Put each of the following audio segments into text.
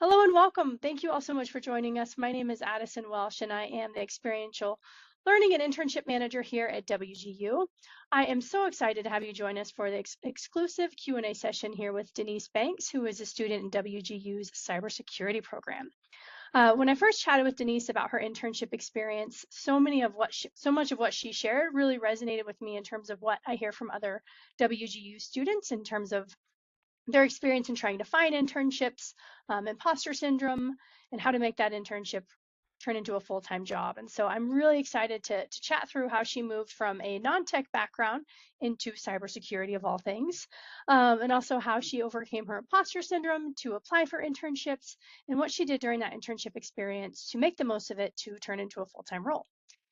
Hello and welcome. Thank you all so much for joining us. My name is Addison Welsh, and I am the Experiential Learning and Internship Manager here at WGU. I am so excited to have you join us for the exclusive Q&A session here with Denise Banks, who is a student in WGU's Cybersecurity program. When I first chatted with Denise about her internship experience, so much of what she shared really resonated with me in terms of what I hear from other WGU students in terms of their experience in trying to find internships, imposter syndrome, and how to make that internship turn into a full-time job. And so I'm really excited to chat through how she moved from a non-tech background into cybersecurity of all things, and also how she overcame her imposter syndrome to apply for internships and what she did during that internship experience to make the most of it to turn into a full-time role.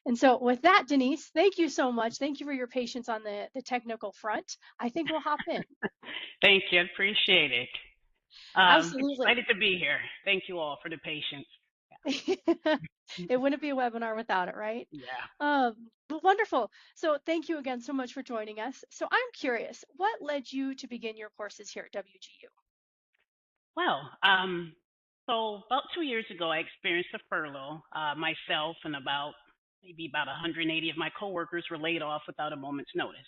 And so with that, Denise, thank you so much. Thank you for your patience on the technical front. I think we'll hop in. Thank you. Appreciate it. Absolutely. Excited to be here. Thank you all for the patience. It wouldn't be a webinar without it, right? Yeah. But wonderful. So thank you again so much for joining us. So I'm curious, what led you to begin your courses here at WGU? Well, so about 2 years ago, I experienced a furlough. Myself and maybe about 180 of my coworkers were laid off without a moment's notice.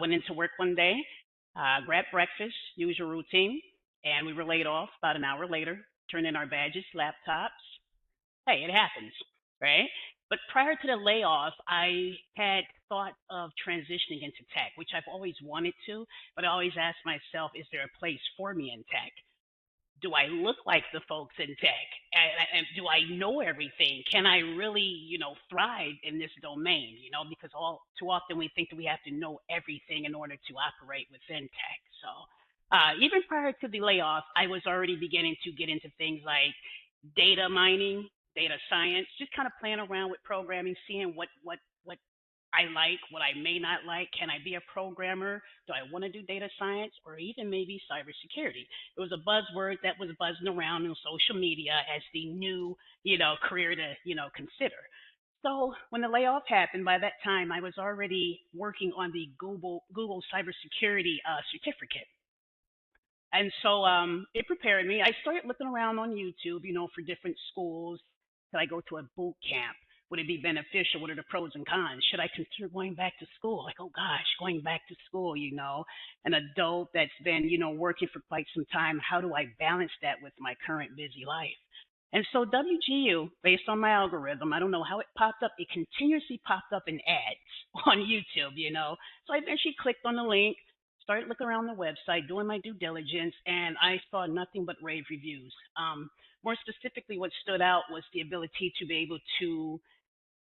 Went into work one day, grabbed breakfast, usual routine, and we were laid off about an hour later. Turned in our badges, laptops. Hey, it happens, right? But prior to the layoff, I had thought of transitioning into tech, which I've always wanted to, but I always asked myself, is there a place for me in tech? Do I look like the folks in tech? And do I know everything? Can I really, thrive in this domain? Because all too often we think that we have to know everything in order to operate within tech. So even prior to the layoff, I was already beginning to get into things like data mining, data science, just kind of playing around with programming, seeing what I like, what I may not like. Can I be a programmer? Do I want to do data science or even maybe cybersecurity? It was a buzzword that was buzzing around on social media as the new, career to, consider. So when the layoff happened, by that time I was already working on the Google cybersecurity certificate. And so it prepared me. I started looking around on YouTube, for different schools. Could I go to a boot camp? Would it be beneficial? What are the pros and cons? Should I consider going back to school? Like, oh gosh, going back to school, an adult that's been, working for quite some time. How do I balance that with my current busy life? And so WGU, based on my algorithm, I don't know how it popped up. It continuously popped up in ads on YouTube. So I eventually clicked on the link, started looking around the website, doing my due diligence, and I saw nothing but rave reviews. More specifically, what stood out was the ability to be able to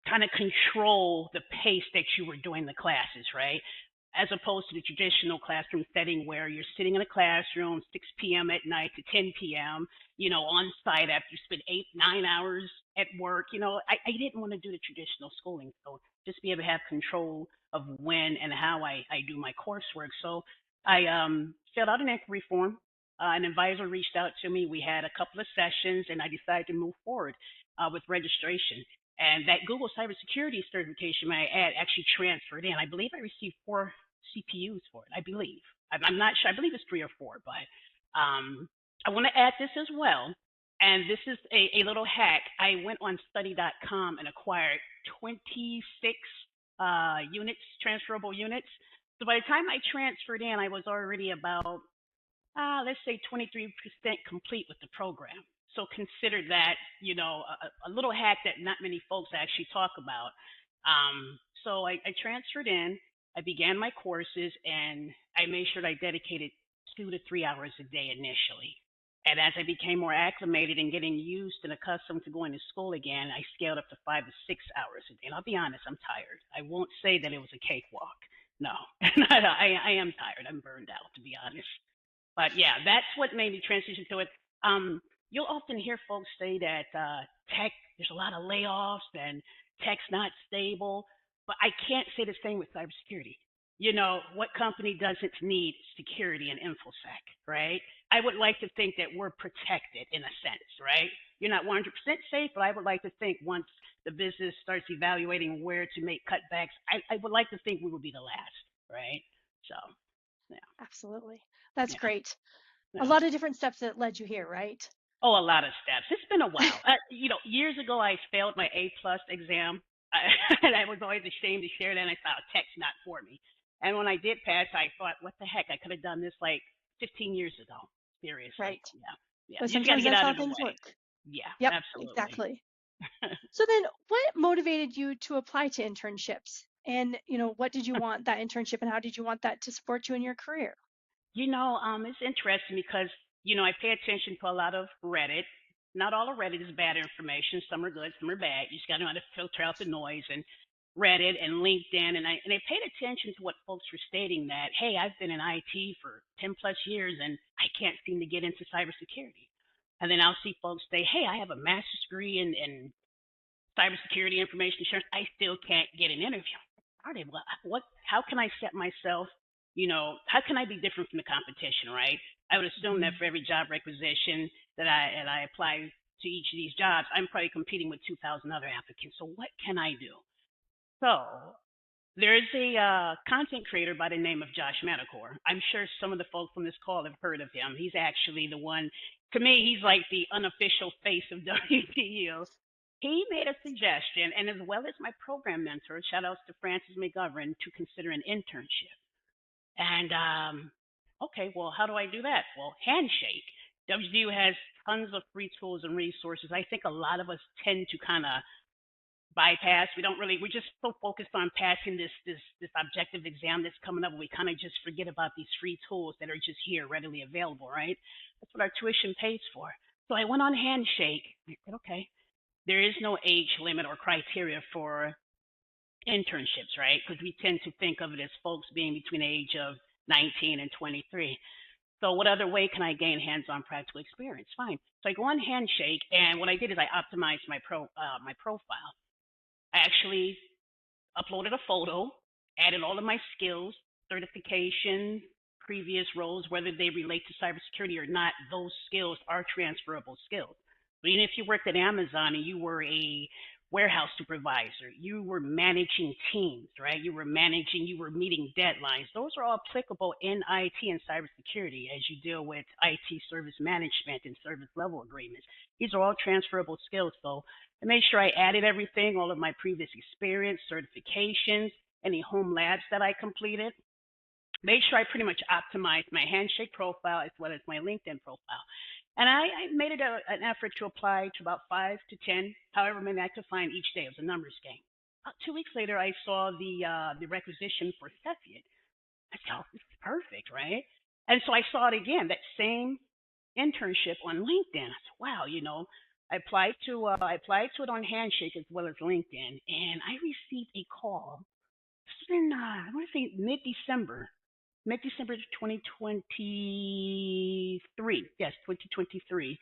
kind of control the pace that you were doing the classes, right? As opposed to the traditional classroom setting where you're sitting in a classroom 6 p.m. at night to 10 p.m., on site after you spend 8, 9 hours at work. I didn't want to do the traditional schooling. So just be able to have control of when and how I do my coursework. So I filled out an inquiry form. An advisor reached out to me. We had a couple of sessions, and I decided to move forward with registration. And that Google cybersecurity certification, may I add, actually transferred in. I believe I received 4 CPUs for it. I believe. I'm not sure. I believe it's 3 or 4, but I want to add this as well. And this is a little hack. I went on study.com and acquired 26 units, transferable units. So by the time I transferred in, I was already about, let's say 23% complete with the program. So consider that, a little hack that not many folks actually talk about. So I transferred in, I began my courses, and I made sure that I dedicated 2 to 3 hours a day initially. And as I became more acclimated and getting used and accustomed to going to school again, I scaled up to 5 to 6 hours a day. And I'll be honest, I'm tired. I won't say that it was a cakewalk. No, I am tired. I'm burned out, to be honest. But yeah, that's what made me transition to it. You'll often hear folks say that tech, there's a lot of layoffs and tech's not stable, but I can't say the same with cybersecurity. What company doesn't need security and infosec, right? I would like to think that we're protected in a sense, right? You're not 100% safe, but I would like to think once the business starts evaluating where to make cutbacks, I would like to think we will be the last, right? So, yeah, Absolutely. That's yeah, great. A yeah. lot of different steps that led you here, right? Oh, a lot of steps. It's been a while. Years ago, I failed my A+ exam, and I was always ashamed to share that. And I thought, tech's not for me. And when I did pass, I thought, what the heck? I could have done this like 15 years ago. Seriously. Right. Yeah. Yeah. But You just got to sometimes get that's out how of the things way. work. Yeah, Yep, absolutely. exactly. So then what motivated you to apply to internships? And, what did you want that internship and how did you want that to support you in your career? It's interesting because, I pay attention to a lot of Reddit. Not all of Reddit is bad information. Some are good, some are bad. You just got to know how to filter out the noise. And Reddit and LinkedIn, and I paid attention to what folks were stating that, hey, I've been in IT for 10 plus years and I can't seem to get into cybersecurity. And then I'll see folks say, hey, I have a master's degree in cybersecurity information insurance, I still can't get an interview. Darn it, what, how can I set myself, how can I be different from the competition, right? I would assume that Mhm. for every job requisition that I apply to each of these jobs, I'm probably competing with 2,000 other applicants. So what can I do? So there is a content creator by the name of Josh Manacor. I'm sure some of the folks on this call have heard of him. He's actually the one, to me, he's like the unofficial face of WGU. He made a suggestion, and as well as my program mentor, shout outs to Francis McGovern, to consider an internship. And okay, well, how do I do that? Well, Handshake. WGU has tons of free tools and resources. I think a lot of us tend to kind of bypass. We don't really. We're just so focused on passing this objective exam that's coming up. We kind of just forget about these free tools that are just here, readily available. Right? That's what our tuition pays for. So I went on Handshake. I said, okay, there is no age limit or criteria for internships, right? Because we tend to think of it as folks being between the age of 19 and 23. So what other way can I gain hands-on practical experience? Fine. So I go on Handshake, and what I did is I optimized my profile. I actually uploaded a photo, added all of my skills, certifications, previous roles, whether they relate to cybersecurity or not, those skills are transferable skills. But even if you worked at Amazon and you were a warehouse supervisor, you were managing teams, right? You were meeting deadlines. Those are all applicable in IT and cybersecurity as you deal with IT service management and service level agreements. These are all transferable skills. So I made sure I added everything, all of my previous experience, certifications, any home labs that I completed. Made sure I pretty much optimized my Handshake profile as well as my LinkedIn profile. And I made it an effort to apply to about 5 to 10, however many I could find each day. It was a numbers game. About 2 weeks later, I saw the requisition for Cepheid. I said, oh, this is perfect, right? And so I saw it again, that same internship on LinkedIn. I said, wow, I applied to it on Handshake as well as LinkedIn, and I received a call. It's been I want to say mid December 2023. Yes, 2023.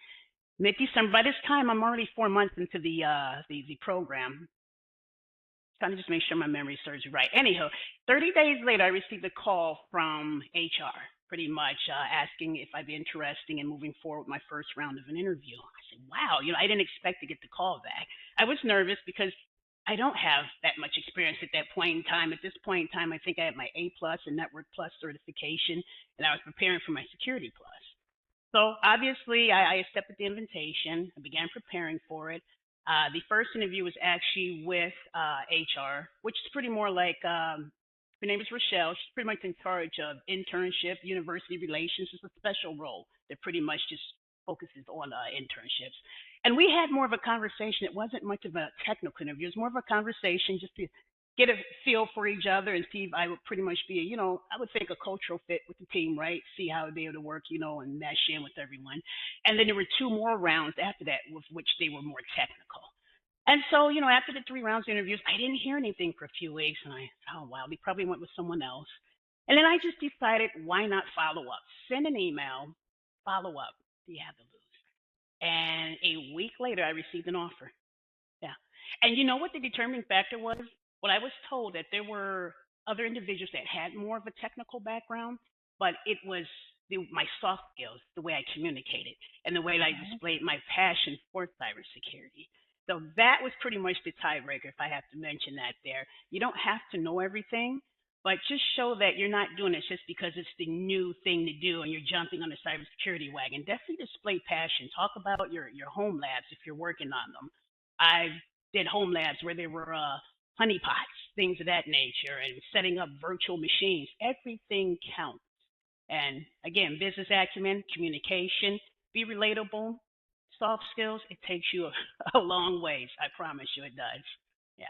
Mid December. By this time, I'm already 4 months into the program. Trying to just make sure my memory serves me right. Anyhow, 30 days later, I received a call from HR, pretty much asking if I'd be interested in moving forward with my first round of an interview. I said, wow, I didn't expect to get the call back. I was nervous because I don't have that much experience at that point in time. At this point in time, I think I had my A plus and Network Plus certification, and I was preparing for my Security Plus. So obviously, I accepted the invitation. I began preparing for it. The first interview was actually with HR, which is pretty more like her name is Rochelle. She's pretty much in charge of internship, university relations. It's a special role that pretty much just focuses on internships. And we had more of a conversation. It wasn't much of a technical interview. It was more of a conversation just to get a feel for each other and see if I would pretty much be, I would think a cultural fit with the team, right? See how I'd be able to work, and mesh in with everyone. And then there were two more rounds after that, with which they were more technical. And so, after the 3 rounds of interviews, I didn't hear anything for a few weeks, and oh wow, they probably went with someone else. And then I just decided, why not follow up? Send an email, follow up. Do you have to lose? And a week later, I received an offer. Yeah. And you know what the determining factor was? Well, I was told that there were other individuals that had more of a technical background, but it was my soft skills, the way I communicated, and the way that I Okay. displayed my passion for cybersecurity. So that was pretty much the tiebreaker, if I have to mention that there. You don't have to know everything, but just show that you're not doing it just because it's the new thing to do and you're jumping on the cybersecurity wagon. Definitely display passion. Talk about your home labs if you're working on them. I did home labs where there were honeypots, things of that nature, and setting up virtual machines. Everything counts. And again, business acumen, communication, be relatable, soft skills. It takes you a long ways. I promise you, it does. Yeah,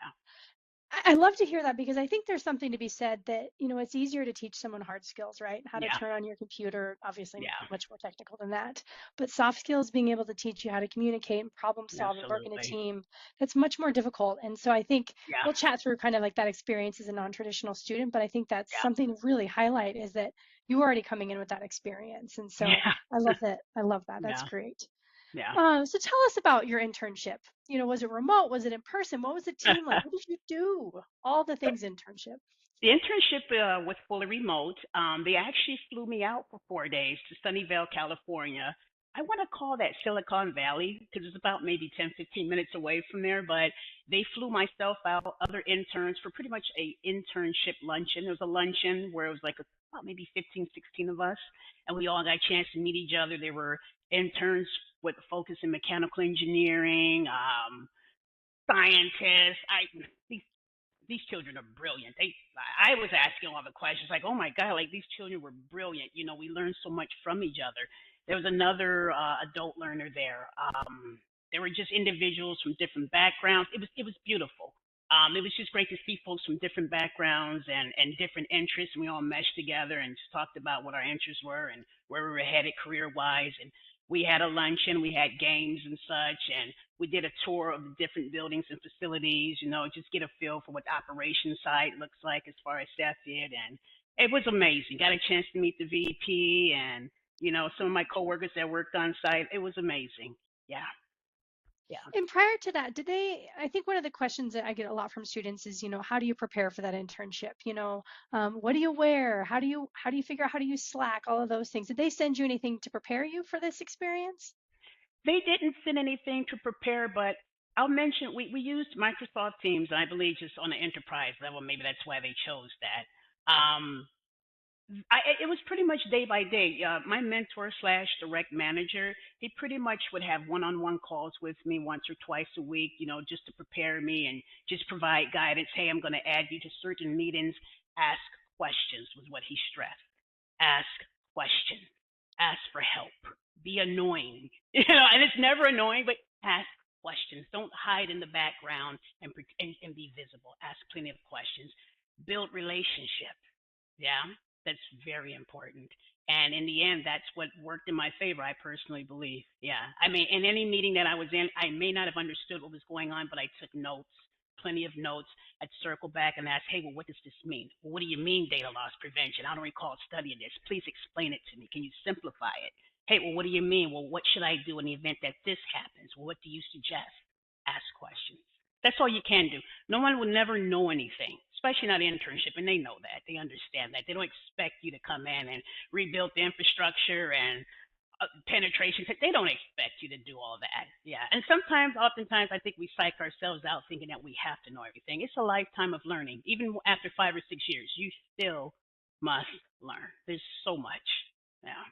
I love to hear that because I think there's something to be said that, it's easier to teach someone hard skills, right? How to yeah, turn on your computer, obviously yeah, much more technical than that. But soft skills, being able to teach you how to communicate and problem solve and work in a absolutely. team, that's much more difficult. And so I think Yeah, we'll chat through kind of like that experience as a non-traditional student, but I think that's yeah, something to really highlight is that you already coming in with that experience. And so yeah, I love that. I love that. That's yeah, great. yeah. So tell us about your internship. Was it remote? Was it in person? What was the team like? What did you do? All the things internship. The internship was fully remote. They actually flew me out for 4 days to Sunnyvale, California. I want to call that Silicon Valley because it's about maybe 10, 15 minutes away from there. But they flew myself out, other interns for pretty much a internship luncheon. There was a luncheon where it was like about maybe 15, 16 of us, and we all got a chance to meet each other. There were interns with a focus in mechanical engineering, scientists. These children are brilliant. I was asking all the questions like, oh my God, like these children were brilliant. We learned so much from each other. There was another adult learner there. There were just individuals from different backgrounds. It was beautiful. It was just great to see folks from different backgrounds and different interests, and we all meshed together and just talked about what our interests were and where we were headed career wise. And we had a luncheon, we had games and such, and we did a tour of the different buildings and facilities, just get a feel for what the operations side looks like as far as Cepheid. And it was amazing. Got a chance to meet the VP and, some of my coworkers that worked on site. It was amazing. Yeah. Yeah. And prior to that, I think one of the questions that I get a lot from students is, how do you prepare for that internship? What do you wear? How do you figure out how to use Slack? All of those things. Did they send you anything to prepare you for this experience? They didn't send anything to prepare, but I'll mention we used Microsoft Teams, I believe, just on the enterprise level. Maybe that's why they chose that. It was pretty much day by day. My mentor slash direct manager, he pretty much would have one-on-one calls with me once or twice a week, just to prepare me and just provide guidance. Hey, I'm going to add you to certain meetings. Ask questions was what he stressed. Ask questions. Ask for help. Be annoying, and it's never annoying, but ask questions. Don't hide in the background and be visible. Ask plenty of questions. Build relationships. Yeah, that's very important. And in the end, that's what worked in my favor, I personally believe. Yeah. I mean, in any meeting that I was in, I may not have understood what was going on, but I took notes, plenty of notes. I'd circle back and ask, hey, well, what does this mean? Well, what do you mean data loss prevention? I don't recall studying this. Please explain it to me. Can you simplify it? Hey, well, what do you mean? Well, what should I do in the event that this happens? Well, what do you suggest? Ask questions. That's all you can do. No one will never know anything, especially not internship, and they know that. They understand that. They don't expect you to come in and rebuild the infrastructure and penetration. They don't expect you to do all that. Yeah, and oftentimes, I think we psych ourselves out thinking that we have to know everything. It's a lifetime of learning. Even after 5 or 6 years, you still must learn. There's so much. Yeah.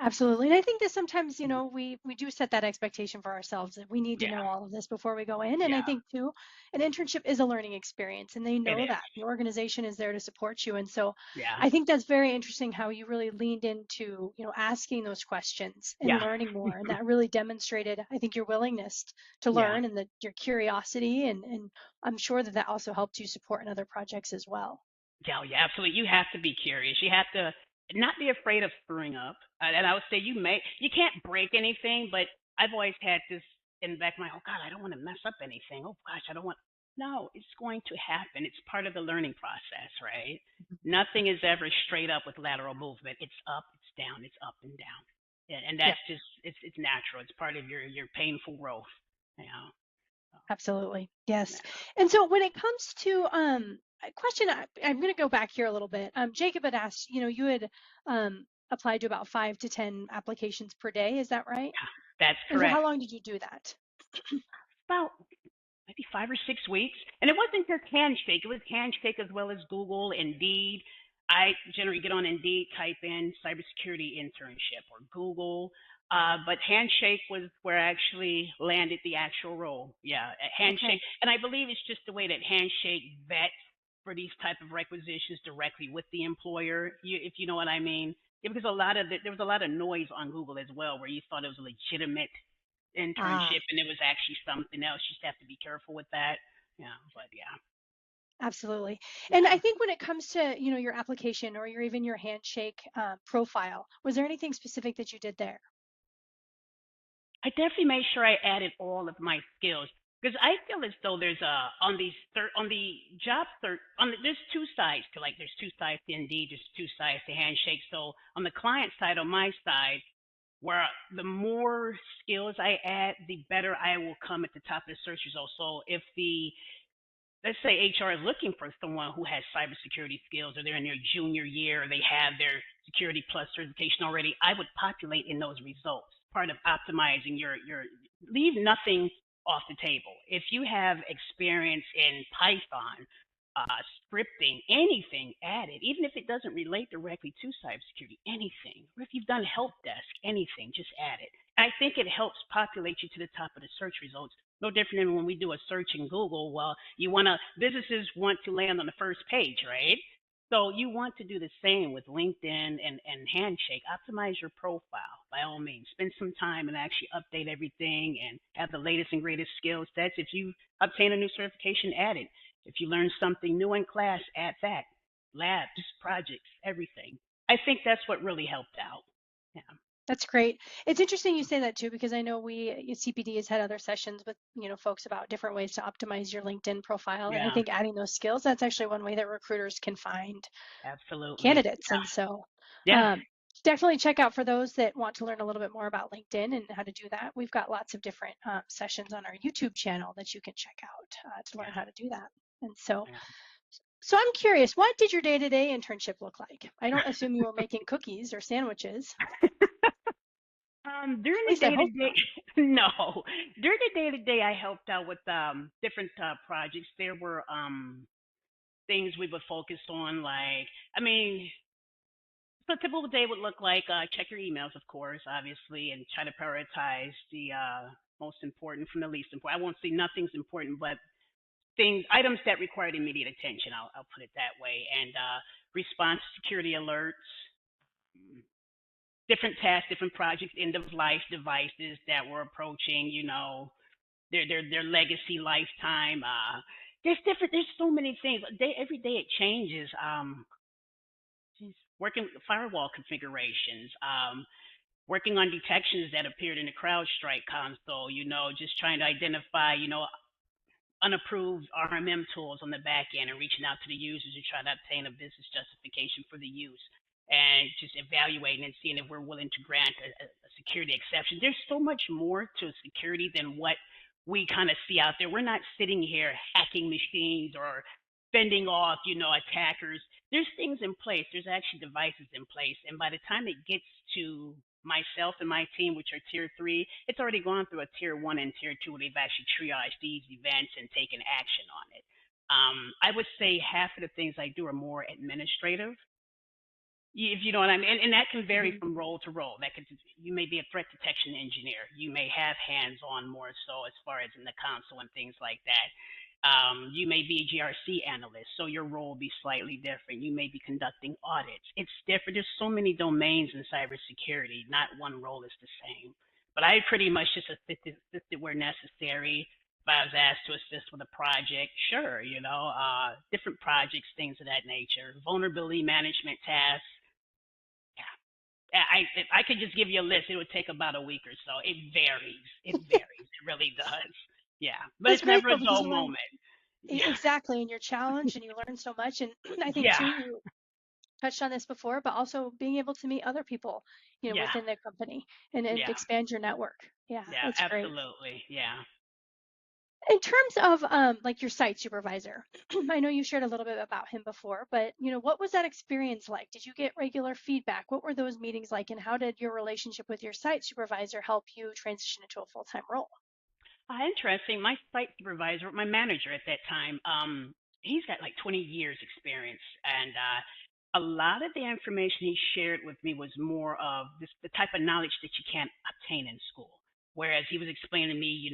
Absolutely. And I think that sometimes, we do set that expectation for ourselves that we need to Yeah. know all of this before we go in. And I Yeah. think too, an internship is a learning experience and they It know that is. the organization is there to support you. And so Yeah. I think that's very interesting how you really leaned into, asking those questions and Yeah. learning more. And that really demonstrated, I think, your willingness to Yeah. learn and your curiosity. And I'm sure that that also helped you support in other projects as well. Yeah, yeah, absolutely. You have to be curious. You have to not be afraid of screwing up. And I would say you can't break anything, but I've always had this in the back of my, oh God, I don't want to mess up anything. Oh gosh, I don't want. No, it's going to happen. It's part of the learning process, right? Nothing is ever straight up with lateral movement. It's up, it's down, it's up and down. And Yeah. that's just, it's natural. It's part of your painful growth. You know? Absolutely. Yes. Yeah. And so when it comes to a question, I'm going to go back here a little bit. Jacob had asked, you had applied to about 5 to 10 applications per day. Is that right? That's And so how correct. long did you do that? About maybe 5 or 6 weeks. And it wasn't just Handshake. It was Handshake as well as Google, Indeed. I generally get on Indeed, type in cybersecurity internship or Google. But Handshake was where I actually landed the actual role. Yeah, at Handshake. Okay. And I believe it's just the way that Handshake vets for these type of requisitions directly with the employer, if you know what I mean. Yeah, because there was a lot of noise on Google as well, where you thought it was a legitimate Ah, internship and it was actually something else. You just have to be careful with that. Yeah, but yeah, absolutely. And I yeah. think when it comes to, your application or even your handshake profile, was there anything specific that you did there? I definitely made sure I added all of my skills because I feel as though there's on the job search there's two sides to like there's two sides to Indeed, there's two sides to Handshake. So on the client side, on my side, where the more skills I add, the better I will come at the top of the search results. So if the let's say HR is looking for someone who has cybersecurity skills or they're in their junior year or they have their Security Plus certification already, I would populate in those results. Part of optimizing your leave nothing off the table. If you have experience in Python, scripting, anything, add it. Even if it doesn't relate directly to cybersecurity, anything. Or if you've done help desk, anything, just add it. I think it helps populate you to the top of the search results. No different than when we do a search in Google. Well, businesses want to land on the first page, right? So you want to do the same with LinkedIn and Handshake. Optimize your profile by all means. Spend some time and actually update everything and have the latest and greatest skill sets. If you obtain a new certification, add it. If you learn something new in class, add that. Labs, projects, everything. I think that's what really helped out. Yeah. That's great. It's interesting you say that too, because I know we at CPD has had other sessions with, folks about different ways to optimize your LinkedIn profile. And I Yeah. think adding those skills, that's actually one way that recruiters can find Absolutely. candidates. And so Yeah. um, definitely check out for those that want to learn a little bit more about LinkedIn and how to do that. We've got lots of different sessions on our YouTube channel that you can check out to learn Yeah. how to do that. And so, Yeah. so I'm curious, what did your day-to-day internship look like? I don't assume you were making cookies or sandwiches. During At the least I day to hope day, not. no. During the day to day, I helped out with different projects. There were things we would focus on, like I mean, so a typical day would look like check your emails, of course, obviously, and try to prioritize the most important from the least important. I won't say nothing's important, but items that required immediate attention. I'll put it that way, and response to security alerts, different tasks, different projects, end of life devices that were approaching, their legacy lifetime. There's so many things. Every day it changes. Working with firewall configurations, working on detections that appeared in the CrowdStrike console. Just trying to identify, unapproved RMM tools on the back end and reaching out to the users to try to obtain a business justification for the use and just evaluating and seeing if we're willing to grant a security exception. There's so much more to security than what we kind of see out there. We're not sitting here hacking machines or fending off, attackers. There's things in place. There's actually devices in place. And by the time it gets to myself and my team, which are tier three, it's already gone through a tier one and tier two where they've actually triaged these events and taken action on it. I would say half of the things I do are more administrative, if you know what I mean. And that can vary Mhm. from role to role. You may be a threat detection engineer. You may have hands on more so as far as in the console and things like that. You may be a GRC analyst, so your role will be slightly different. You may be conducting audits. It's different. There's so many domains in cybersecurity. Not one role is the same. But I pretty much just assisted where necessary. If I was asked to assist with a project, sure, different projects, things of that nature, vulnerability management tasks. If I could just give you a list, it would take about a week or so. It varies. It varies. It really does. Yeah, but That's it's great never a though, because dull you learn moment. Yeah, exactly, and you're challenged and you learn so much. And I think yeah, too, you touched on this before, but also being able to meet other people, yeah, within the company and yeah, expand your network. Yeah, yeah. that's great. Absolutely. Yeah. In terms of like your site supervisor, I know you shared a little bit about him before, but what was that experience like? Did you get regular feedback? What were those meetings like, and how did your relationship with your site supervisor help you transition into a full-time role? Interesting. My site supervisor, my manager at that time, he's got like 20 years experience, and a lot of the information he shared with me was more of this, the type of knowledge that you can't obtain in school. Whereas he was explaining to me,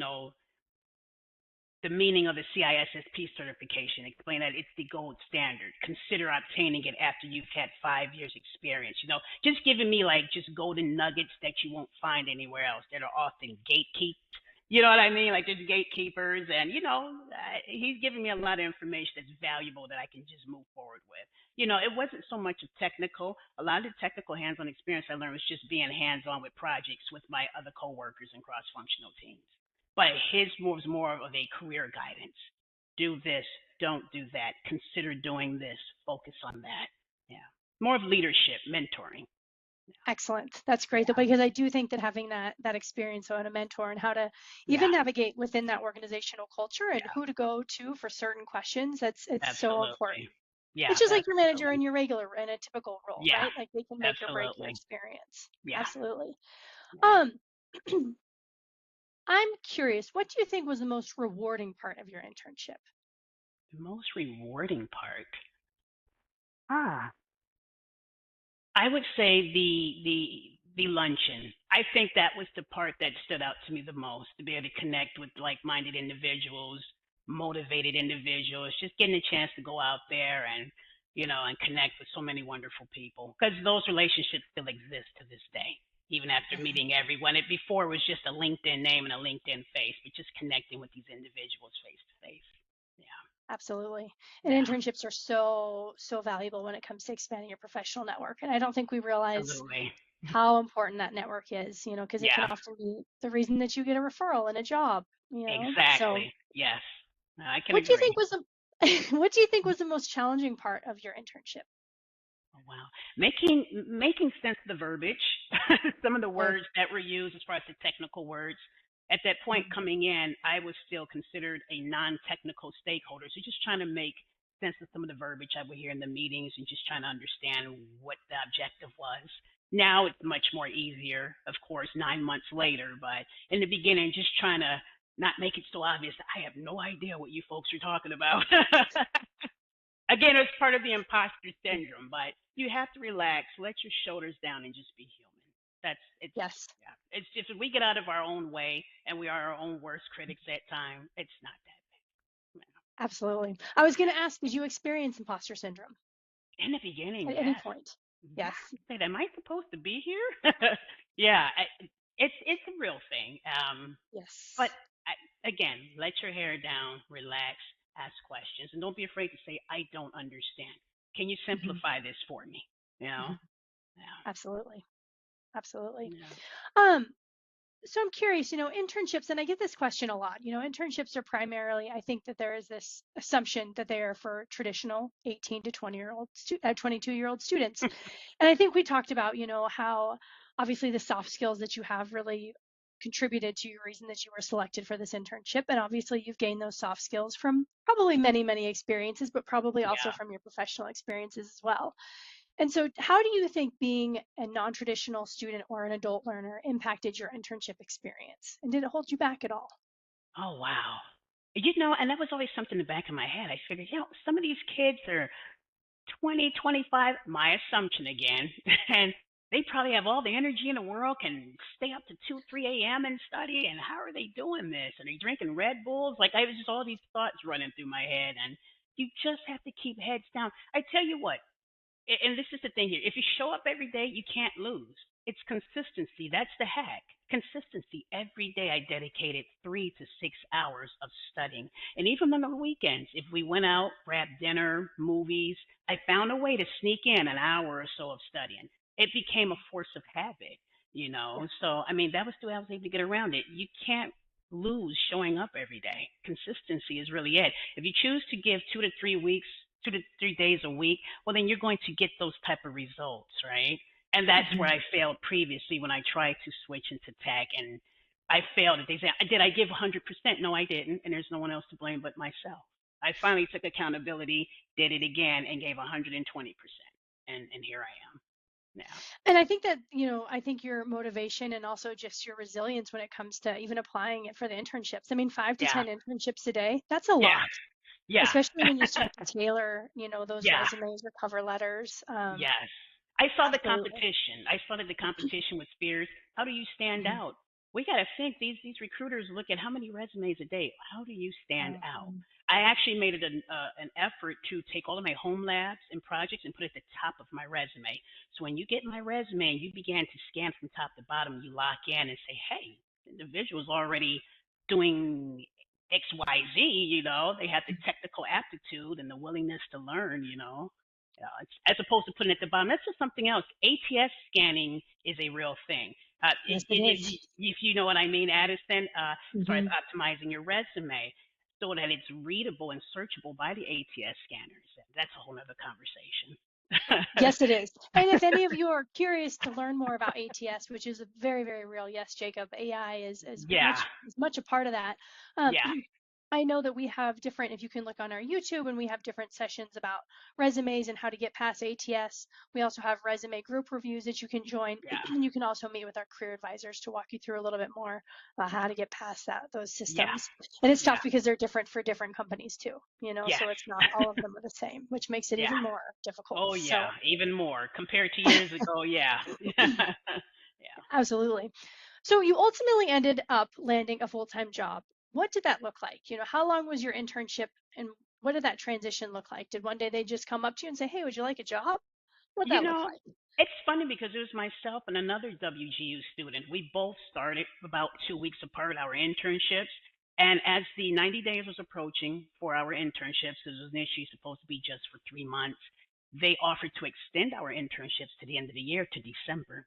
the meaning of the CISSP certification, explain that it's the gold standard. Consider obtaining it after you've had 5 years experience. Just giving me like just golden nuggets that you won't find anywhere else that are often gatekept. You know what I mean? Like there's gatekeepers, and he's giving me a lot of information that's valuable that I can just move forward with. It wasn't so much of technical. A lot of the technical hands-on experience I learned was just being hands-on with projects with my other coworkers and cross-functional teams. But his was more of a career guidance. Do this, don't do that. Consider doing this, focus on that. Yeah. More of leadership, mentoring. Excellent. That's great though, Yeah, because I do think that having that experience on a mentor and how to yeah, even navigate within that organizational culture and yeah, who to go to for certain questions, it's so important. absolutely. Yeah, It's just like your manager absolutely. in your regular in a typical role, Yeah, right? Like they can make or break your absolutely. experience. Yeah, Absolutely. yeah. Um, I'm curious, what do you think was the most rewarding part of your internship? The most rewarding part. Ah, I would say the luncheon. I think that was the part that stood out to me the most, to be able to connect with like-minded individuals, motivated individuals, just getting a chance to go out there and and connect with so many wonderful people, because those relationships still exist to this day. Even after Yeah. meeting everyone, it before was just a LinkedIn name and a LinkedIn face, but just connecting with these individuals face to face. Yeah, Absolutely. And yeah, internships are so valuable when it comes to expanding your professional network. And I don't think we realize absolutely. how important that network is, because it can Yeah, often be the reason that you get a referral and a job. So exactly. Yes. No, I can what do you think agree. was the what do you think was the most challenging part of your internship? Oh, wow. Making sense of the verbiage, some of the Okay. words that were used as far as the technical words. At that point Mhm. coming in, I was still considered a non-technical stakeholder. So just trying to make sense of some of the verbiage I would hear in the meetings and just trying to understand what the objective was. Now it's much more easier, of course, 9 months later, but in the beginning, just trying to not make it so obvious that I have no idea what you folks are talking about. Again, it's part of the imposter syndrome, but you have to relax, let your shoulders down, and just be human. It's Yes, yeah. It's just if we get out of our own way and we are our own worst critics at time, it's not that bad. absolutely. I was going to ask, did you experience imposter syndrome In the beginning, at any yes, point? yeah. Yes. Said, am I supposed to be here? Yeah, it's a real thing. But Yes. again, let your hair down, relax, ask questions, and don't be afraid to say, I don't understand. Can you Hmm. simplify this for me? You know? Hmm. Absolutely. Absolutely. Yeah. Um, so I'm curious, internships, and I get this question a lot. Internships are primarily, I think that there is this assumption that they are for traditional 18 to 22-year-old students. Yeah. And I think we talked about, how obviously the soft skills that you have really contributed to your reason that you were selected for this internship. And obviously you've gained those soft skills from probably many, many experiences, but probably also from your professional experiences as well. And so, how do you think being a non traditional student or an adult learner impacted your internship experience? And did it hold you back at all? Oh, wow. And that was always something in the back of my head. I figured, some of these kids are 20, 25, my assumption again, and they probably have all the energy in the world, can stay up to 2, 3 a.m. and study. And how are they doing this? Are they drinking Red Bulls? Like, I was just all these thoughts running through my head, and you just have to keep heads down. I tell you what, and this is the thing here, if you show up every day, you can't lose. It's consistency. That's the hack. Consistency. Every day I dedicated 3 to 6 hours of studying. And even on the weekends, if we went out, grabbed dinner, movies, I found a way to sneak in an hour or so of studying. It became a force of habit. Yeah. So, I mean, that was the way I was able to get around it. You can't lose showing up every day. Consistency is really it. If you choose to give 2 to 3 weeks, 2 to 3 days a week, well, then you're going to get those type of results, right? And that's where Hmm. I failed previously when I tried to switch into tech, and I failed. They say, did I give 100%? No, I didn't, and there's no one else to blame but myself. I finally took accountability, did it again, and gave 120%, and here I am. Yeah. And I think that, I think your motivation and also just your resilience when it comes to even applying it for the internships. I mean, 5 to 10 Yeah. internships a day, that's a Yeah. lot, Yeah. especially when you start to tailor, those Yeah. resumes or cover letters. Yes. I saw the Absolutely. competition. I started the competition with Spears. How do you stand Mhm. out? We got to think these recruiters look at how many resumes a day. How do you stand out? Mhm. I actually made it an effort to take all of my home labs and projects and put it at the top of my resume. So when you get my resume and you began to scan from top to bottom, you lock in and say, hey, the individual's already doing XYZ, they have the technical aptitude and the willingness to learn, as opposed to putting it at the bottom. That's just something else. ATS scanning is a real thing. Yes, it is. If you know what I mean, Addison, as far as Hmm. optimizing your resume so that it's readable and searchable by the ATS scanners. That's a whole other conversation. Yes, it is. And if any of you are curious to learn more about ATS, which is a very, very real, yes, Jacob, AI is Yeah, much a part of that. Um, yeah, I know that we have different, if you can look on our YouTube, and we have different sessions about resumes and how to get past ATS. We also have resume group reviews that you can join. yeah, And you can also meet with our career advisors to walk you through a little bit more about how to get past those yeah, systems. And it's yeah. tough because they're different for different companies too, Yes, so it's not all of them are the same, which makes it yeah. even more difficult. Oh, yeah, So even more compared to years ago. Yeah, yeah, absolutely. So you ultimately ended up landing a full-time job. What did that look like? How long was your internship and what did that transition look like? Did one day they just come up to you and say, "Hey, would you like a job?" What You that look know, like? it's funny because it was myself and another WGU student. We both started about 2 weeks apart our internships. And as the 90 days was approaching for our internships, because it was initially supposed to be just for 3 months, they offered to extend our internships to the end of the year to December.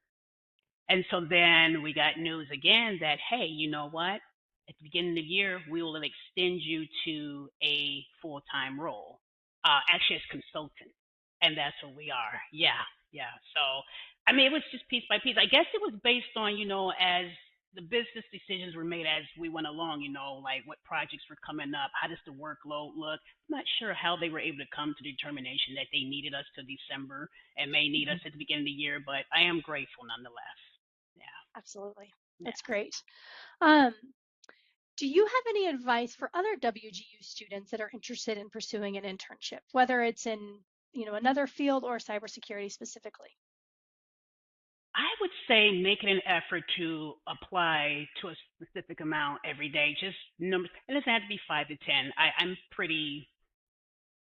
And so then we got news again that, hey, you know what? At the beginning of the year, we will extend you to a full time role, actually as consultant. And that's what we are. Yeah, yeah. So, I mean, it was just piece by piece. I guess it was based on, as the business decisions were made as we went along, like what projects were coming up, how does the workload look. I'm not sure how they were able to come to the determination that they needed us to December and may need us Mhm. at the beginning of the year, but I am grateful nonetheless. Yeah, Absolutely. yeah. That's great. Um, do you have any advice for other WGU students that are interested in pursuing an internship, whether it's in, another field or cybersecurity specifically? I would say make it an effort to apply to a specific amount every day. Just numbers. It doesn't have to be 5 to 10. I'm pretty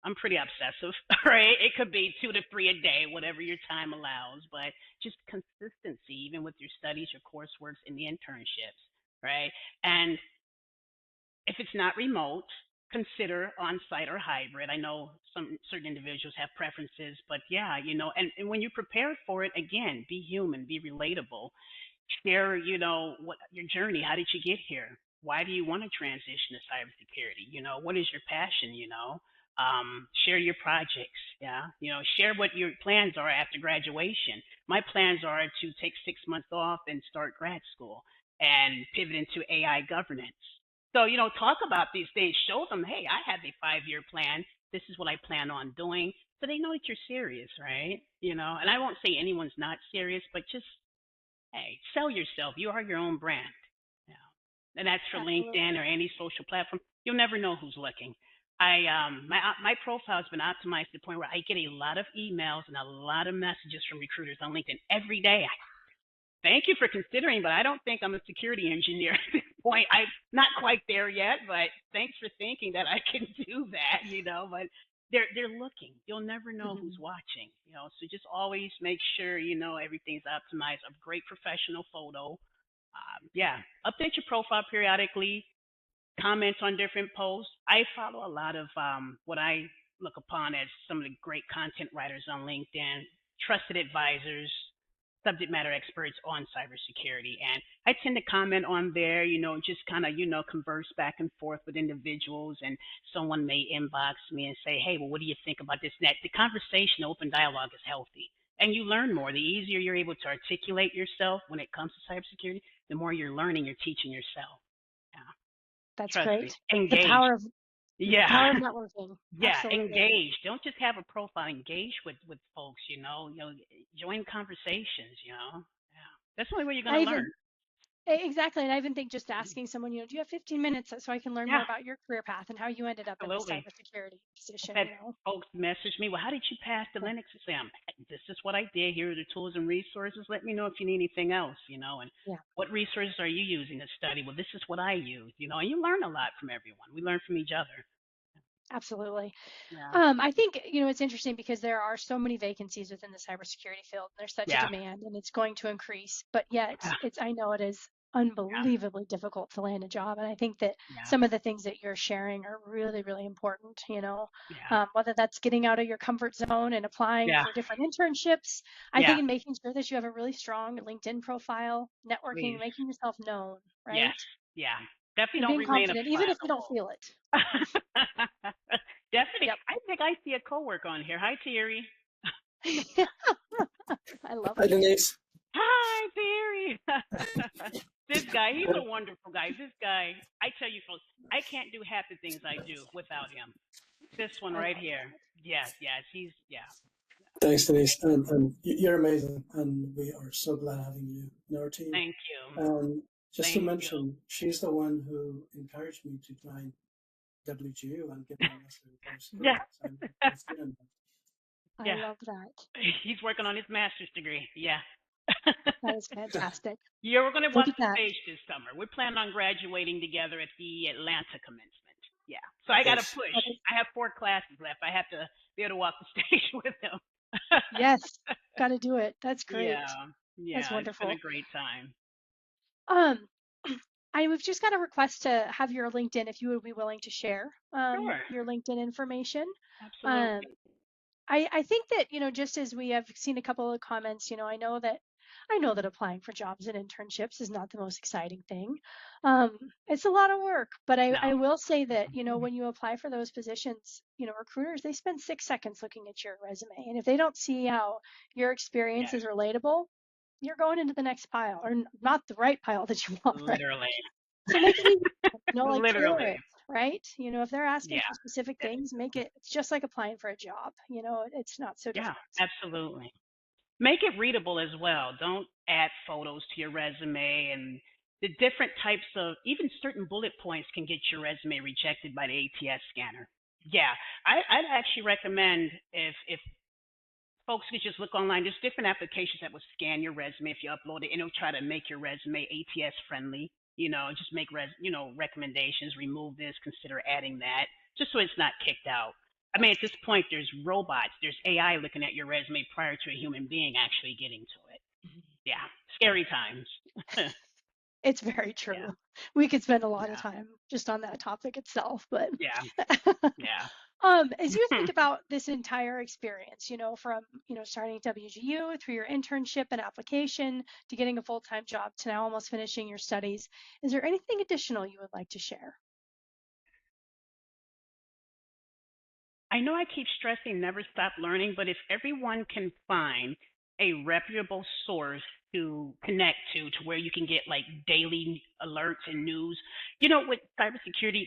obsessive, right? It could be 2 to 3 a day, whatever your time allows, but just consistency, even with your studies, your courseworks, and the internships, right? And if it's not remote, consider on-site or hybrid. I know some certain individuals have preferences, but yeah, and when you prepare for it, again, be human, be relatable, share, what your journey. How did you get here? Why do you want to transition to cybersecurity? What is your passion? Share your projects. Yeah, share what your plans are after graduation. My plans are to take 6 months off and start grad school and pivot into AI governance. So, talk about these things. Show them, hey, I have a 5 year plan. This is what I plan on doing. So they know that you're serious, right? And I won't say anyone's not serious, but just hey, sell yourself. You are your own brand. Yeah. And that's for LinkedIn Absolutely. or any social platform. You'll never know who's looking. My profile has been optimized to the point where I get a lot of emails and a lot of messages from recruiters on LinkedIn every day. Thank you for considering, but I don't think I'm a security engineer at this point. I'm not quite there yet, but thanks for thinking that I can do that. But they're looking. You'll never know who's Mhm. watching. So just always make sure everything's optimized. A great professional photo. Yeah, update your profile periodically. Comments on different posts. I follow a lot of what I look upon as some of the great content writers on LinkedIn, trusted advisors, subject matter experts on cybersecurity. And I tend to comment on there, just kind of, converse back and forth with individuals. And someone may inbox me and say, hey, well, what do you think about this and that? The conversation, open dialogue is healthy. And you learn more. The easier you're able to articulate yourself when it comes to cybersecurity, the more you're learning, you're teaching yourself. Yeah. That's Trust me. great. The Engage. power of Yeah. Power of networking. Yeah, Absolutely. engage. Don't just have a profile. Engage with folks. Join conversations. Yeah, that's the only way you're I gonna learn. even exactly, and I even think just asking someone, do you have 15 minutes so I can learn more Yeah, about your career path and how you ended up in this absolutely. cybersecurity I've position, had folks message me, well, how did you pass the Yeah, Linux exam? This is what I did. Here are the tools and resources. Let me know if you need anything else. And yeah, what resources are you using to study? Well, this is what I use. And you learn a lot from everyone. We learn from each other. absolutely. Yeah. I think, it's interesting because there are so many vacancies within the cybersecurity field. And there's such a Yeah. demand and it's going to increase, but yet Yeah. I know it is Yeah. unbelievably difficult to land a job. And I think that Yeah. some of the things that you're sharing are really, really important, Yeah. whether that's getting out of your comfort zone and applying Yeah. for different internships. I Yeah. think in making sure that you have a really strong LinkedIn profile, networking, Please. making yourself known, Yes. right? Yeah. Definitely And don't being remain a confident, even if you don't flammable. feel it. Definitely. Yep. I think I see a coworker on here. Hi, Thierry. I love Hi, it. Denise. Hi, Thierry. This guy, he's a wonderful guy. This guy, I tell you folks, I can't do half the things I do without him. This one I right love here. that. Yes, yes, yeah. Thanks, Denise. And you're amazing. And we are so glad having you in our team. Thank you. And just to Thank you. mention, she's the one who encouraged me to join WGU and get my Master in Yeah. Cybersecurity. So I'm a student. I Yeah. love that. He's working on his master's degree. Yeah. That is fantastic. Yeah, we're going to Look walk at the that. stage this summer. We're planning on graduating together at the Atlanta commencement. Yeah. So I got to Yes. push. That is, I have 4 classes left. I have to be able to walk the stage with him. yes, got to do it. That's great. Yeah. That's Yeah. It's been a wonderful. great time. Um, we've just got a request to have your LinkedIn if you would be willing to share Sure. your LinkedIn information. Um, Absolutely. I think that, just as we have seen a couple of comments, I know that applying for jobs and internships is not the most exciting thing. Um, it's a lot of work, but No. I will say that, when you apply for those positions, recruiters, they spend 6 seconds looking at your resume. And if they don't see how your experience Yes. is relatable, you're going into the next pile or not the right pile that you want, right? Literally. So make it easy, like tailor Literally. it, right? If they're asking Yeah. for specific things, make it's just like applying for a job, it's not so Yeah. difficult. Absolutely. Make it readable as well. Don't add photos to your resume and the different types of even certain bullet points can get your resume rejected by the ATS scanner. Yeah, I'd actually recommend if folks could just look online. There's different applications that will scan your resume if you upload it, and it'll try to make your resume ATS friendly. Just make recommendations. Remove this. Consider adding that, just so it's not kicked out. I mean, at this point, there's robots, there's AI looking at your resume prior to a human being actually getting to it. Yeah, scary times. It's very Yeah, true. We could spend a lot of yeah, time just on that topic itself, but yeah, yeah. as you think about this entire experience, from starting at WGU through your internship and application to getting a full-time job to now almost finishing your studies, is there anything additional you would like to share? I know I keep stressing never stop learning, but if everyone can find a reputable source to connect to where you can get like daily alerts and news, with cybersecurity,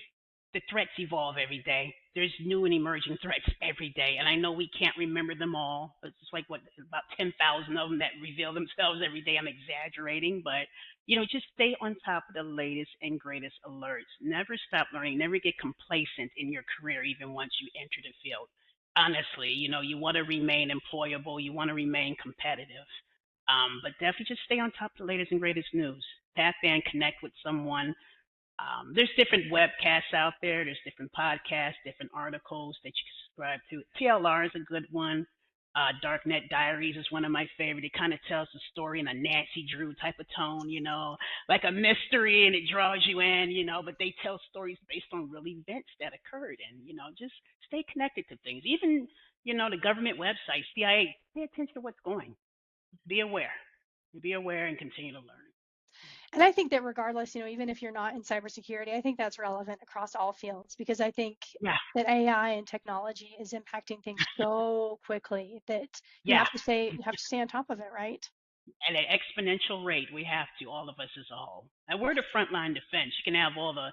the threats evolve every day. There's new and emerging threats every day, and I know we can't remember them all. It's just like about 10,000 of them that reveal themselves every day. I'm exaggerating, but just stay on top of the latest and greatest alerts. Never stop learning. Never get complacent in your career, even once you enter the field. Honestly, you want to remain employable. You want to remain competitive. But definitely just stay on top of the latest and greatest news. Tap in, connect with someone. There's different webcasts out there. There's different podcasts, different articles that you can subscribe to. TLR is a good one. Darknet Diaries is one of my favorite. It kind of tells the story in a Nancy Drew type of tone, like a mystery, and it draws you in. But they tell stories based on real events that occurred, and just stay connected to things. Even the government website, CIA. Pay attention to what's going. Be aware. Be aware and continue to learn. And I think that regardless, even if you're not in cybersecurity, I think that's relevant across all fields because I think Yeah, that AI and technology is impacting things so quickly that you yeah. have to stay on top of it, right? At an exponential rate. We have to, all of us as a whole. And we're the frontline defense. You can have all the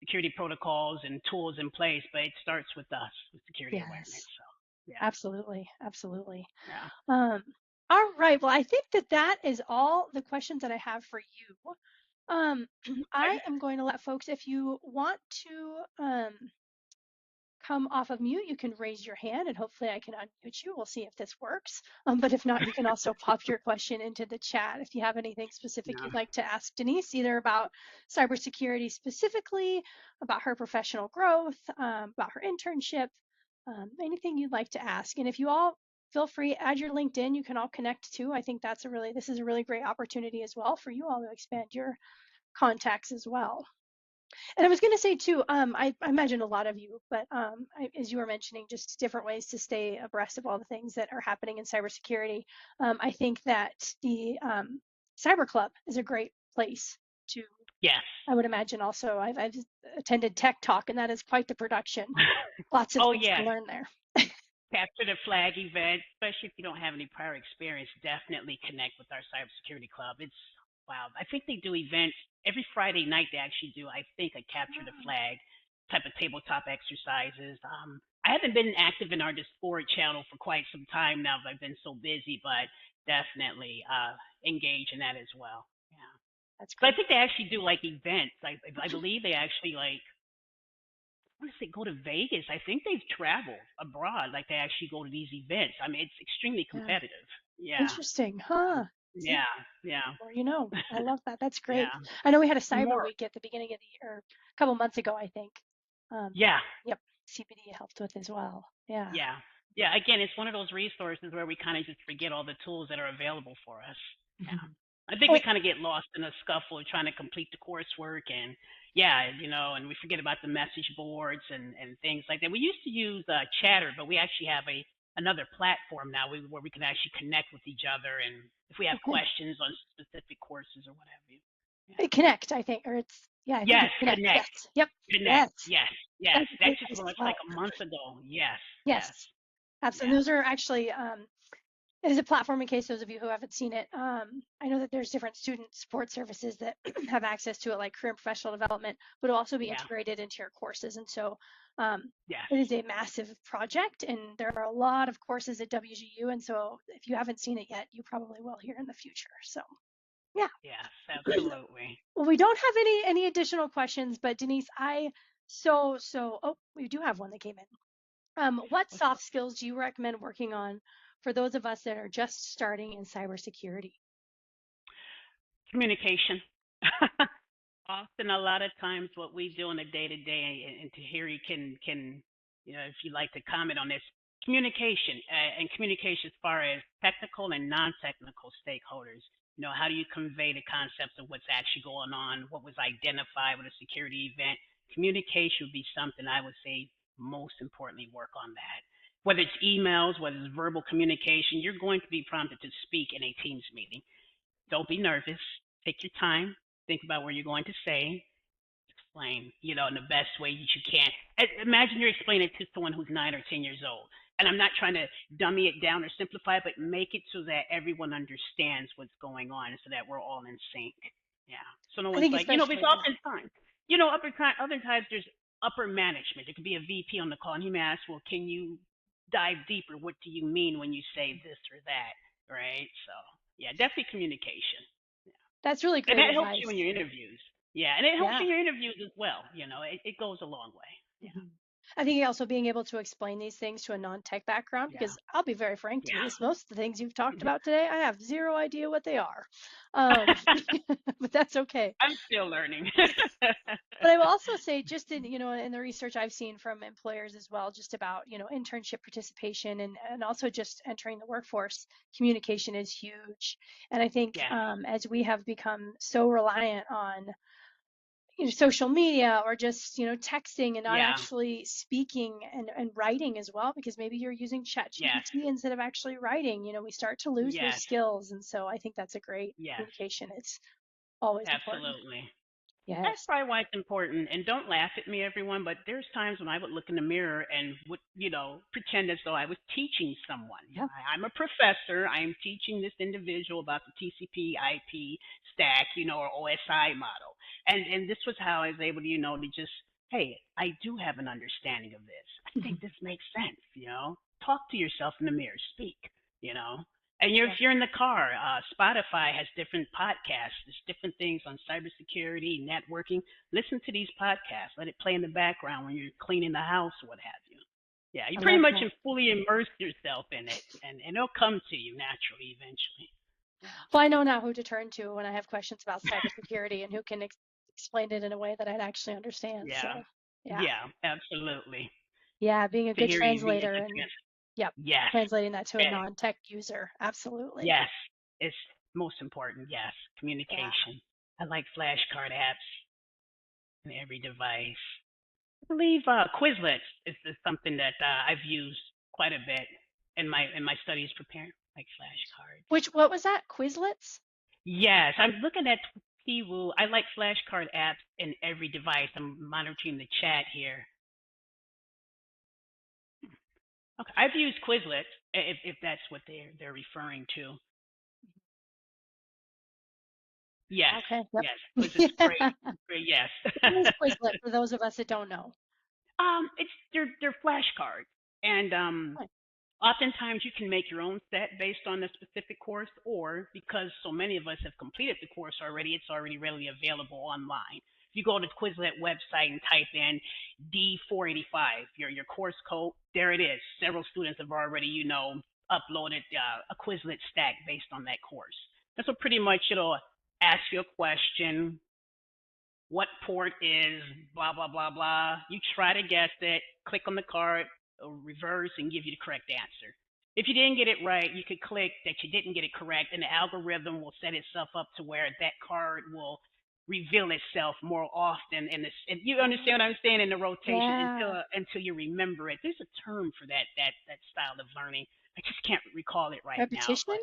security protocols and tools in place, but it starts with us, with security awareness. Yes, So yeah, absolutely, absolutely. yeah. All right. Well, I think that is all the questions that I have for you. I am going to let folks, if you want to come off of mute, you can raise your hand and hopefully I can unmute you. We'll see if this works. But if not, you can also pop your question into the chat if you have anything specific Yeah. you'd like to ask Denise, either about cybersecurity specifically, about her professional growth, about her internship, anything you'd like to ask. And if you all feel free, add your LinkedIn, you can all connect too. I think this is a really great opportunity as well for you all to expand your contacts as well. And I was going to say too, I imagine a lot of you, but as you were mentioning, just different ways to stay abreast of all the things that are happening in cybersecurity. I think that the Cyber Club is a great place to. Yes. I would imagine also. I've attended Tech Talk, and that is quite the production. Lots of Oh things to yes. learn there. Capture the flag event, especially if you don't have any prior experience, definitely connect with our cybersecurity club. It's wow. I think they do events every Friday night. They actually do, I think, a capture the flag type of tabletop exercises. I haven't been active in our Discord channel for quite some time now. I've been so busy, but definitely engage in that as well. Yeah. That's So I great. think they actually do like events. I believe they actually like I want to say go to Vegas. I think they've traveled abroad. Like they actually go to these events. I mean, it's extremely Yeah. competitive. Yeah. Interesting, huh? See, Yeah. Yeah. or you know, I love that. That's great. Yeah. I know we had a Cyber More. Week at the beginning of the year, a couple months ago, I think. Yeah. Yep, CPD helped with as well. Yeah. Yeah. Yeah. Again, it's one of those resources where we kind of just forget all the tools that are available for us. Yeah. Mhm. I think we Oh, kind of get lost in a scuffle of trying to complete the coursework and yeah, and we forget about the message boards and things like that. We used to use Chatter, but we actually have another platform now where we can actually connect with each other and if we have cool. questions on specific courses or what have you. Yeah. Connect, I think, or I think Yes, it's Connect. Yes. connect. Yep. Connect. Yes. Yes. Yes. That's a That great just place as launched like well. a month ago. Yes. Yes. Yes. Absolutely. Yeah. Those are actually it is a platform in case those of you who haven't seen it. I know that there's different student support services that have access to it, like career and professional development, but it'll also be Yeah. integrated into your courses. And so um, Yes. it is a massive project, and there are a lot of courses at WGU. And so if you haven't seen it yet, you probably will here in the future. So yeah. Yes. Absolutely. Well, we don't have any additional questions, but Denise, oh, we do have one that came in. What soft skills do you recommend working on for those of us that are just starting in cybersecurity? Communication. Often, a lot of times, what we do on a day to day, and Tahiri can, if you like to comment on this, communication and communication as far as technical and non-technical stakeholders. How do you convey the concepts of what's actually going on, what was identified with a security event? Communication would be something I would say most importantly work on that. Whether it's emails, whether it's verbal communication, you're going to be prompted to speak in a Teams meeting. Don't be nervous. Take your time. Think about what you're going to say. Explain, in the best way that you can. Imagine you're explaining it to someone who's 9 or 10 years old. And I'm not trying to dummy it down or simplify it, but make it so that everyone understands what's going on so that we're all in sync. Yeah. So no I one's think like, especially, there's oftentimes, other times there's upper management. There could be a VP on the call and he may ask, well, can you dive deeper? What do you mean when you say this or that? Right. So yeah, definitely communication. that's really And great that helps advice. you in your interviews. Yeah, and it helps Yeah. in your interviews as well. It goes a long way. Yeah, Mhm. I think also being able to explain these things to a non-tech background, yeah, because I'll be very frank, yeah. Denise, most of the things you've talked about today, I have zero idea what they are. Um, but that's okay. I'm still learning. But I will also say, just in the research I've seen from employers as well, just about internship participation and also just entering the workforce, communication is huge. And I think Yes, as we have become so reliant on social media or just texting and not yeah, actually speaking and writing as well, because maybe you're using yes, ChatGPT instead of actually writing, we start to lose those yes, skills. And so I think that's a great yes, communication. It's always important. absolutely. That's Yes. probably why it's important. And don't laugh at me, everyone, but there's times when I would look in the mirror and would, pretend as though I was teaching someone. Yeah. I'm a professor. I am teaching this individual about the TCP IP stack, or OSI model. And this was how I was able to, to just hey, I do have an understanding of this. I think this makes sense, Talk to yourself in the mirror, speak, you know. And Yeah. if you're in the car, Spotify has different podcasts. There's different things on cybersecurity, networking. Listen to these podcasts. Let it play in the background when you're cleaning the house or what have you. Yeah, you I pretty love much that. fully immerse yourself in it, and it'll come to you naturally eventually. Well, I know now who to turn to when I have questions about cybersecurity and who can explain it in a way that I'd actually understand. Yeah, So, yeah. yeah, absolutely. Yeah, being a To good hear you be translator and, introduced. yep, Yes, translating that to a eh, non-tech user. Absolutely. yes, it's most important. Yes, Yeah. communication. I like flashcard apps in every device. I believe Quizlets is something that I've used quite a bit in my studies preparing, like flashcards. What was that? Quizlets? Yes, I'm looking at Piwoo. I like flashcard apps in every device. I'm monitoring the chat here. Okay, I've used Quizlet if that's what they're referring to. Yes, Okay. yes, Yep. Quizlet's great, great. Yes. What is Quizlet for those of us that don't know? It's they're flashcards, and Right. oftentimes you can make your own set based on the specific course, or because so many of us have completed the course already, it's already readily available online. If you go to the Quizlet website and type in D485, your course code, there it is. Several students have already, uploaded a Quizlet stack based on that course. And so pretty much it'll ask you a question, what port is blah blah blah blah. You try to guess it, click on the card, reverse, and give you the correct answer. If you didn't get it right, you could click that you didn't get it correct, and the algorithm will set itself up to where that card will reveal itself more often. And you understand what I'm saying, in the rotation Yeah. until you remember it. There's a term for that style of learning. I just can't recall it right now, Repetition? but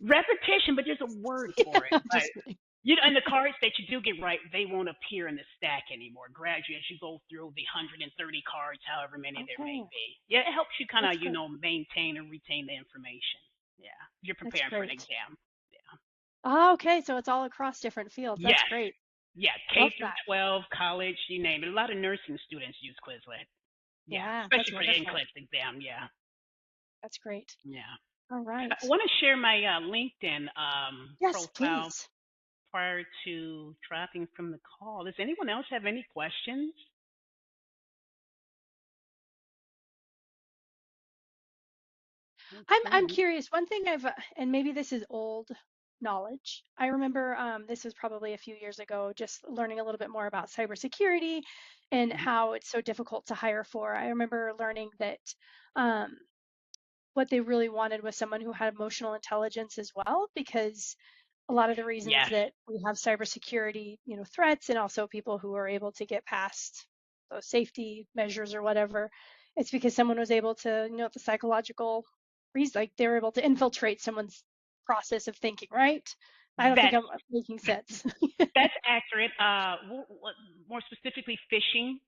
repetition. But there's a word Yeah, for it. I'm just kidding. And the cards that you do get right, they won't appear in the stack anymore. Gradually, as you go through the 130 cards, however many there may Okay. be. Yeah, it helps you kind That's of, great. maintain and retain the information. Yeah, you're That's preparing for an great. exam. Yeah. Oh, okay. So it's all across different fields. That's Yes. great. Yeah, K Love through that. 12, college, you name it. A lot of nursing students use Quizlet. Yeah, Yeah, that's especially for the wonderful. NCLEX exam. Yeah, That's great. yeah. All I right. want to share my LinkedIn Yes, profile please. prior to dropping from the call. Does anyone else have any questions? I'm Okay. curious. One thing and maybe this is old knowledge. I remember this was probably a few years ago, just learning a little bit more about cybersecurity and Mhm. how it's so difficult to hire for. I remember learning that um, what they really wanted was someone who had emotional intelligence as well, because a lot of the reasons Yes, that we have cybersecurity, threats and also people who are able to get past those safety measures or whatever, it's because someone was able to, the psychological reason, like they were able to infiltrate someone's process of thinking, right? I don't think that's I'm making sense. that's accurate. More specifically, phishing.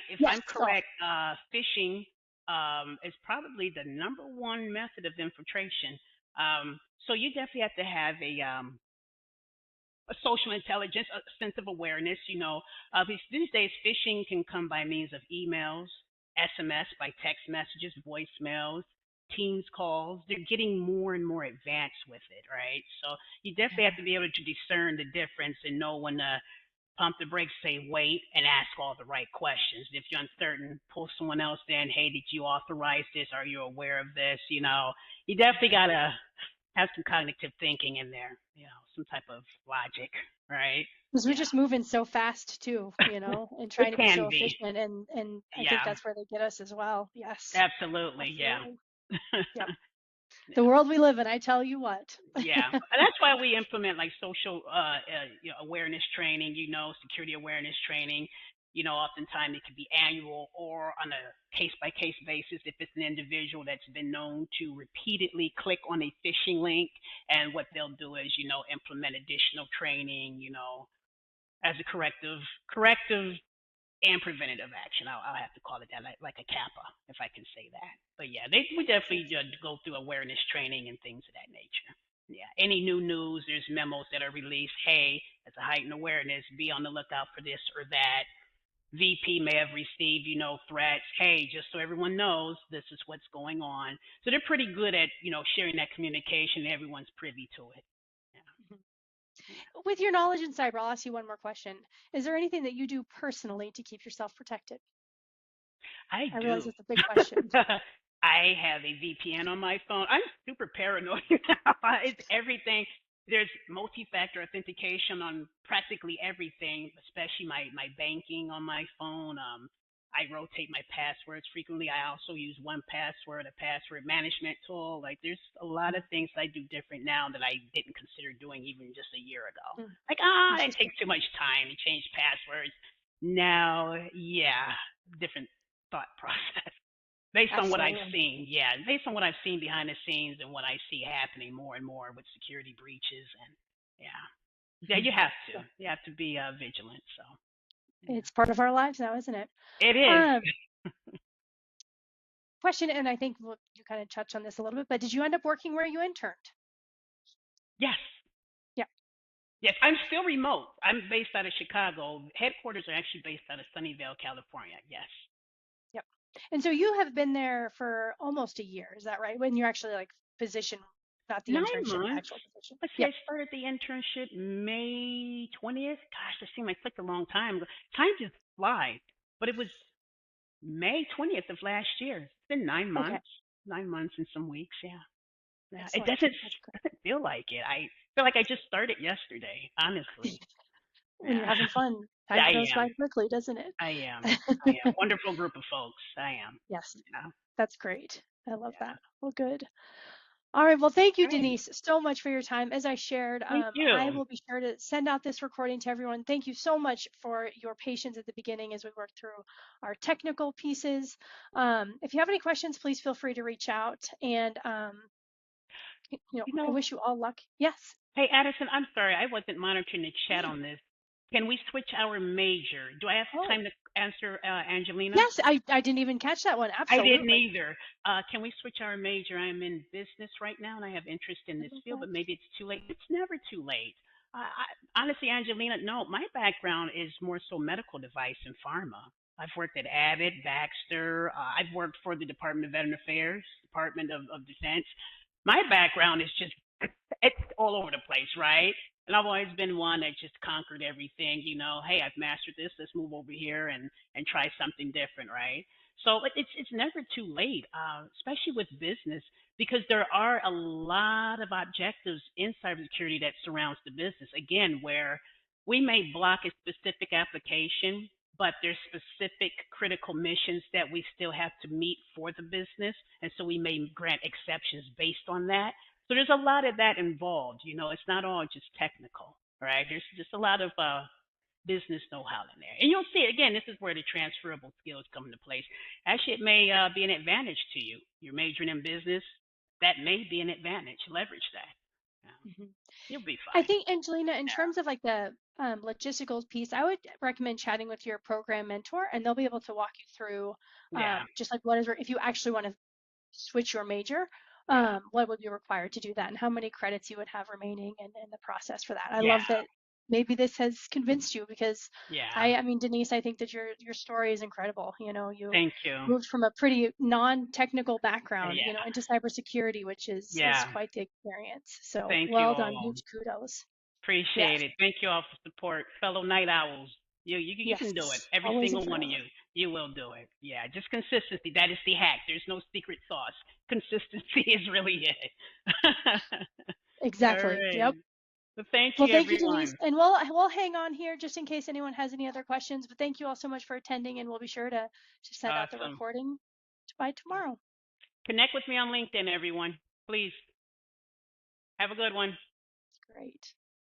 If Yes. I'm Oh, correct, phishing is probably the number one method of infiltration. So you definitely have to have a social intelligence, a sense of awareness. These days, phishing can come by means of emails, SMS, by text messages, voicemails, Teams calls. They're getting more and more advanced with it, right? So you definitely have yeah. to be able to discern the difference and know when to pump the brakes, say wait, and ask all the right questions. If you're uncertain, pull someone else in. Hey, did you authorize this? Are you aware of this? You definitely gotta have some cognitive thinking in there, some type of logic, right? Because we're Yeah. just moving so fast too, and It trying to be can so be. efficient, and I think Yeah. that's where they get us as well. Yes, Absolutely. Yeah. absolutely. Yep. The Yeah. world we live in, I tell you what. Yeah, and that's why we implement like social awareness training, security awareness training. Oftentimes it can be annual or on a case by case basis if it's an individual that's been known to repeatedly click on a phishing link. And what they'll do is, implement additional training, as a corrective and preventative action. I'll have to call it that, like a kappa, if I can say that. But yeah, we definitely go through awareness training and things of that nature. Yeah, any new news, there's memos that are released. Hey, as a heightened awareness, be on the lookout for this or that. VP may have received, threats. Hey, just so everyone knows, this is what's going on. So they're pretty good at, sharing that communication. Everyone's privy to it. Mhm. With your knowledge in cyber, I'll ask you one more question. Is there anything that you do personally to keep yourself protected? I I realize do. it's a big question. I have a VPN on my phone. I'm super paranoid. It's everything. There's multi-factor authentication on practically everything, especially my banking on my phone. I rotate my passwords frequently. I also use 1Password, a password management tool. Like there's a lot of things I do different now that I didn't consider doing even just a year ago. Mm, Like, it interesting. takes too much time to change passwords. Now, yeah, different thought process based on what I've Absolutely. seen. Yeah, based on what I've seen behind the scenes and what I see happening more and more with security breaches, and yeah, Mhm. you have to. Yeah. You have to be vigilant. So It's part of our lives now, isn't it? yeah, it is. Um, Question, and I think you kind of touched on this a little bit, but did you end up working where you interned? Yes. Yeah. Yes, I'm still remote. I'm based out of Chicago. Headquarters are actually based out of Sunnyvale, California. Yes. Yep. And so you have been there for almost a year, is that right? When you're actually like position, not the 9 internship, the months. actual position. Let's see, Yep. I started the internship May 20th. Gosh, that seemed like such a long time ago. Time just flies. But it was May 20th of last year. It's been 9 months. Okay. 9 months and some weeks. Yeah. Yeah. It Excellent. doesn't That's great. doesn't feel like it. I feel like I just started yesterday, honestly. When you're Yeah. having fun, time I goes am. by quickly, doesn't it? I am. I am. Wonderful group of folks. I am. Yes, Yeah. that's great. I love Yeah. that. Well, good. All right. Well, thank you, Great. Denise, so much for your time. As I shared, Thank I you. will be sure to send out this recording to everyone. Thank you so much for your patience at the beginning as we work through our technical pieces. If you have any questions, please feel free to reach out. And, You I know, wish you all luck. Yes. hey Addison, I'm sorry, I wasn't monitoring the chat on this. Can we switch our major? Do I have Oh, time to answer Angelina's? yes. I didn't even catch that one. I didn't Absolutely. either. Can we switch our major? I'm in business right now, and I have interest in I this love field, that. but maybe it's too late. It's never too late. Honestly, Angelina, no, my background is more so medical device and pharma. I've worked at Abbott, Baxter. I've worked for the Department of Veteran Affairs, Department of Defense. My background is just it's all over the place, right? And I've always been one that just conquered everything. Hey, I've mastered this. Let's move over here and try something different, right? So it's never too late, especially with business, because there are a lot of objectives in cybersecurity that surrounds the business. Again, where we may block a specific application, but there's specific critical missions that we still have to meet for the business, and so we may grant exceptions based on that. So there's a lot of that involved. It's not all just technical, right? There's just a lot of business know-how in there. And you'll see, again, this is where the transferable skills come into place. Actually, it may be an advantage to you. You're majoring in business. That may be an advantage. Leverage that. Yeah. Mhm. You'll be I fine. think, Angelina, in terms of like the logistical piece, I would recommend chatting with your program mentor, and they'll be able to walk you through Yeah. just like if you actually want to switch your major, Yeah. what would be required to do that and how many credits you would have remaining and the process for that. I Yeah. love that maybe this has convinced you because Yeah. I mean, Denise, I think that your story is incredible. You Thank you. moved from a pretty non-technical background, Yeah. into cybersecurity, which is Yeah. quite the experience. So Thank you well done, all. huge kudos. Appreciate Yes, it. Thank you all for support, fellow night owls. You can do it. yes, Every always a single one of thrill. you. You will do it. Yeah, just consistency. That is the hack. There's no secret sauce. Consistency is really it. All Exactly. right. Yep. Well, thank Well, you, thank you, Denise, everyone. and we'll hang on here just in case anyone has any other questions. But thank you all so much for attending, and we'll be sure to send out the Awesome. recording by tomorrow. Connect with me on LinkedIn, everyone. Please have a good one. Great.